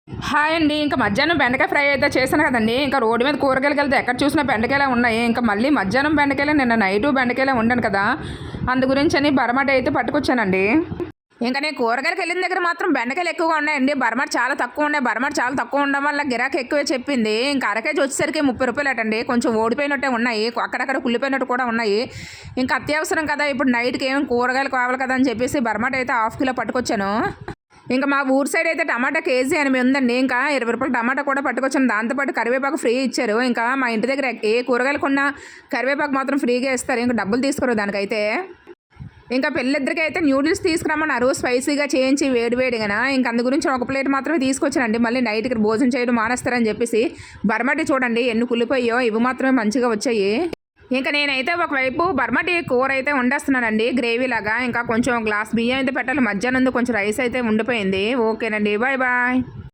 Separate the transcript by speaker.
Speaker 1: Hi అండి. ఇంకా మధ్యాహ్నం బెండకాయ ఫ్రై అయితే చేశాను కదండీ. ఇంకా రోడ్డు మీద కూరగాయలకి వెళ్తే ఎక్కడ చూసినా బెండకాయలే ఉన్నాయి. ఇంకా మళ్ళీ మధ్యాహ్నం బెండకాయలే, నిన్న నైటు బెండకాయలే వండాను కదా, అందు గురించి అని బరమాట అయితే పట్టుకొచ్చానండి. ఇంకా నేను కూరగాయలకు వెళ్ళిన దగ్గర మాత్రం బెండకాయలు ఎక్కువగా ఉన్నాయండి. బరమాట చాలా తక్కువ ఉన్నాయి. బరమాట చాలా తక్కువ ఉండడం వల్ల గిరాకీ ఎక్కువే చెప్పింది. ఇంకా అరకేజీ వచ్చేసరికి 30 రూపాయలు అటండి. కొంచెం ఓడిపోయినట్టే ఉన్నాయి, అక్కడక్కడ కుళ్ళిపోయినట్టు కూడా ఉన్నాయి. ఇంకా అత్యవసరం కదా, ఇప్పుడు నైట్కి ఏం కూరగాయలు కావాలి కదా అని చెప్పేసి బరమాట అయితే 1/2 కిలో పట్టుకొచ్చాను. ఇంకా మా ఊరు సైడ్ అయితే టమాటా కేజీ 8 ఉందండి. ఇంకా 20 రూపాయలు టమాటా కూడా పట్టుకొచ్చాను. దాంతోపాటు కరివేపాకు ఫ్రీ ఇచ్చారు. ఇంకా మా ఇంటి దగ్గర ఏ కూరగాయలు కొన్నా కరివేపాకు మాత్రం ఫ్రీగా ఇస్తారు. ఇంకా డబ్బులు తీసుకోరు దానికైతే. ఇంకా పిల్లలిద్దరికి అయితే న్యూడిల్స్ తీసుకురమ్మన్నారు, స్పైసీగా చేయించి వేడివేడిగా. ఇంకా అందు గురించి ఒక ప్లేట్ మాత్రమే తీసుకొచ్చానండి. మళ్ళీ నైట్కి భోజనం చేయడం మానేస్తారని చెప్పేసి. బర్మటి చూడండి ఎన్ని కులిపోయో, ఇవి మాత్రమే మంచిగా వచ్చాయి. ఇంకా నేనైతే ఒకవైపు బర్మటి కూర అయితే వండేస్తున్నానండి, గ్రేవీ లాగా. ఇంకా కొంచెం గ్లాస్ బియ్యం అయితే పెట్టాలి. మధ్యాహ్నం కొంచెం రైస్ అయితే ఉండిపోయింది. ఓకేనండి, బాయ్ బాయ్.